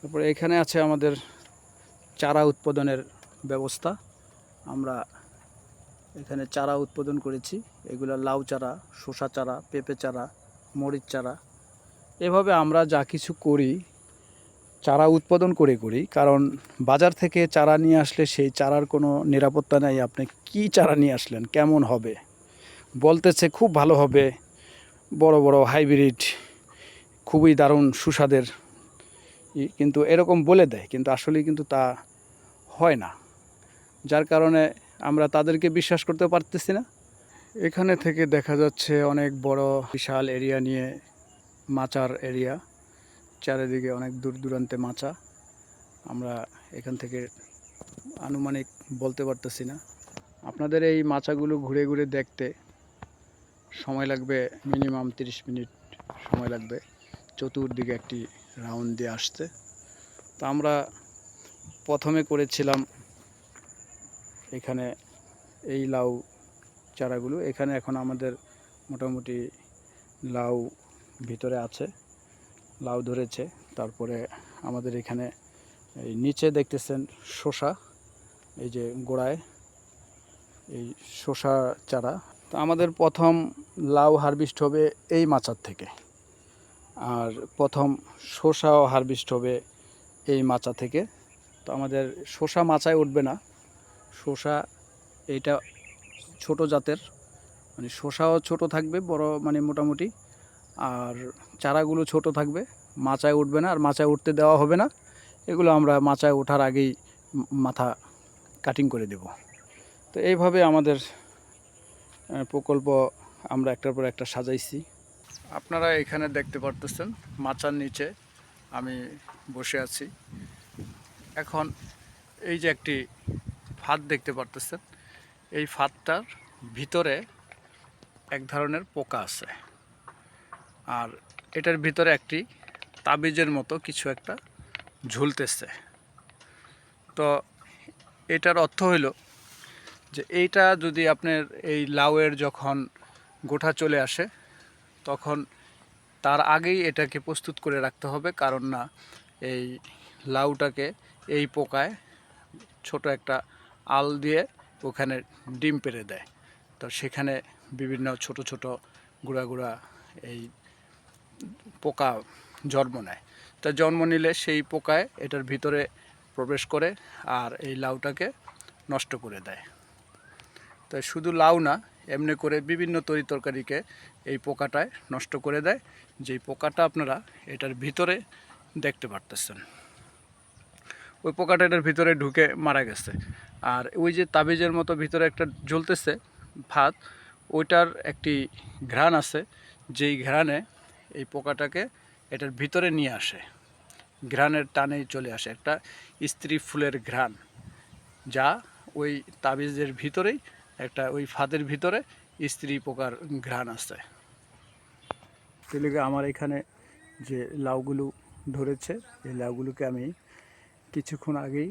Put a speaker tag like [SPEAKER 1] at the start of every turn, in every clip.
[SPEAKER 1] তারপরে এখানে আছে আমাদের চারা উৎপাদনের ব্যবস্থা। আমরা এখানে চারা উৎপাদন করেছি। এগুলো লাউ চারা, শসা চারা, পেঁপে চারা, মরিচ চারা। এভাবে আমরা যা কিছু করি চারা উৎপাদন করি, কারণ বাজার থেকে চারা নিয়ে আসলে সেই চারার কোনো নিরাপত্তা নেই। আপনি কি চারা নিয়ে আসলেন, কেমন হবে, বলতেছে খুব ভালো হবে, বড় বড় হাইব্রিড, খুবই দারুণ সুস্বাদের, কিন্তু এরকম বলে দেয়, কিন্তু আসলে কিন্তু তা হয় না। যার কারণে আমরা তাদেরকে বিশ্বাস করতে পারতেছি না। এখানে থেকে দেখা যাচ্ছে অনেক বড় বিশাল এরিয়া নিয়ে মাচার এরিয়া, চারিদিকে অনেক দূর দূরান্তে মাচা। আমরা এখান থেকে আনুমানিক বলতে পারতেছি না। আপনাদের এই মাচাগুলো ঘুরে ঘুরে দেখতে সময় লাগবে মিনিমাম 30 মিনিট সময় লাগবে চতুর্দিকে একটি রাউন্ড দিয়ে আসতে। তো আমরা প্রথমে করেছিলাম এখানে এই লাউ চারাগুলো। এখানে এখন আমাদের মোটামুটি লাউ ভিতরে আছে, লাউ ধরেছে। তারপরে আমাদের এখানে এই নিচে দেখতেছেন শসা, এই যে গোড়ায় এই শসা চারা। তো আমাদের প্রথম লাউ হারভেস্ট হবে এই মাচার থেকে, আর প্রথম শসাও হারভেস্ট হবে এই মাচা থেকে। তো আমাদের শসা মাচায় উঠবে না, শসা এইটা ছোট জাতের, মানে শসাও ছোট থাকবে, বড় মানে মোটামুটি, আর চারাগুলো ছোট থাকবে, মাচায় উঠবে না, আর মাচায় উঠতে দেওয়া হবে না। এগুলো আমরা মাচায় ওঠার আগেই মাথা কাটিং করে দেব। তো এইভাবে আমাদের প্রকল্প আমরা একটার পর একটা সাজাইছি। আপনারা এখানে দেখতে পারতেছেন মাচার নিচে আমি বসে আছি। এখন এই যে একটি ফাঁদ দেখতে পারতেছেন, এই ফাঁদটার ভিতরে এক ধরনের পোকা আছে, আর এটার ভিতরে একটি তাবিজের মতো কিছু একটা ঝুলতেছে। তো এটার অর্থ হইল যে এইটা যদি আপনার এই লাউয়ের যখন গোটা চলে আসে তখন তার আগেই এটাকে প্রস্তুত করে রাখতে হবে, কারণ না এই লাউটাকে এই পোকায় ছোট একটা আল দিয়ে ওখানে ডিম পেড়ে দেয়। তো সেখানে বিভিন্ন ছোট ছোট গুঁড়া গুঁড়া এই পোকা জন্ম নেয়। তা জন্ম নিলে সেই পোকায় এটার ভিতরে প্রবেশ করে আর এই লাউটাকে নষ্ট করে দেয়। তাই শুধু লাউ না, এমনি করে বিভিন্ন তরিতরকারিকে এই পোকাটায় নষ্ট করে দেয়, যেই পোকাটা আপনারা এটার ভিতরে দেখতে পারতেছেন। ওই পোকাটা এটার ভিতরে ঢুকে মারা গেছে। আর ওই যে তাবিজের মতো ভিতরে একটা জ্বলতেছে ভাত, ওইটার একটি ঘ্রাণ আছে, যেই ঘ্রাণে এই পোকাটাকে এটার ভিতরে নিয়ে আসে, ঘ্রাণের টানেই চলে আসে একটা স্ত্রী ফুলের ঘ্রাণ, যা ওই তাবিজের ভিতরেই একটা ওই ফাঁদের ভিতরে স্ত্রী পোকার ঘ্রাণ আছে। তেলেগে আমার এখানে যে লাউগুলো ধরেছে এই লাউগুলোকে আমি কিছুক্ষণ আগেই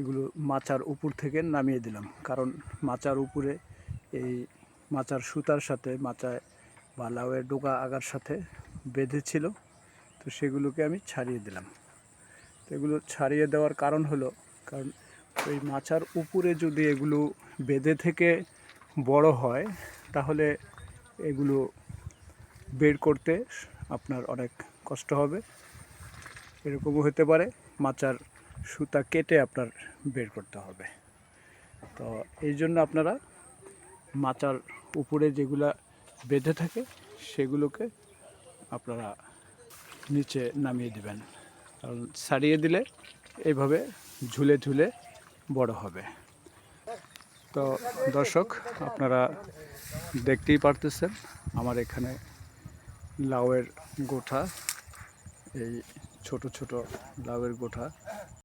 [SPEAKER 1] এগুলো মাচার উপর থেকে নামিয়ে দিলাম, কারণ মাচার উপরে এই মাচার সুতার সাথে মাচায় বা লাউয়ের ডোকা আগার সাথে বেঁধেছিল। তো সেগুলোকে আমি ছাড়িয়ে দিলাম। তো এগুলো ছাড়িয়ে দেওয়ার কারণ হলো, কারণ ওই মাচার উপরে যদি এগুলো বেঁধে থেকে বড় হয় তাহলে এগুলো বের করতে আপনার অনেক কষ্ট হবে। এরকমও হতে পারে মাচার সুতা কেটে আপনার বের করতে হবে। তো এই জন্য আপনারা মাচার উপরে যেগুলা বেঁধে থাকে সেগুলোকে আপনারা নিচে নামিয়ে দিবেন, কারণ ছাড়িয়ে দিলে এইভাবে ঝুলে ঝুলে বড় হবে। তো দর্শক, আপনারা দেখতেই পারতেছেন আমার এখানে লাউয়ের গোঠা, এই ছোট ছোট লাউয়ের গোঠা।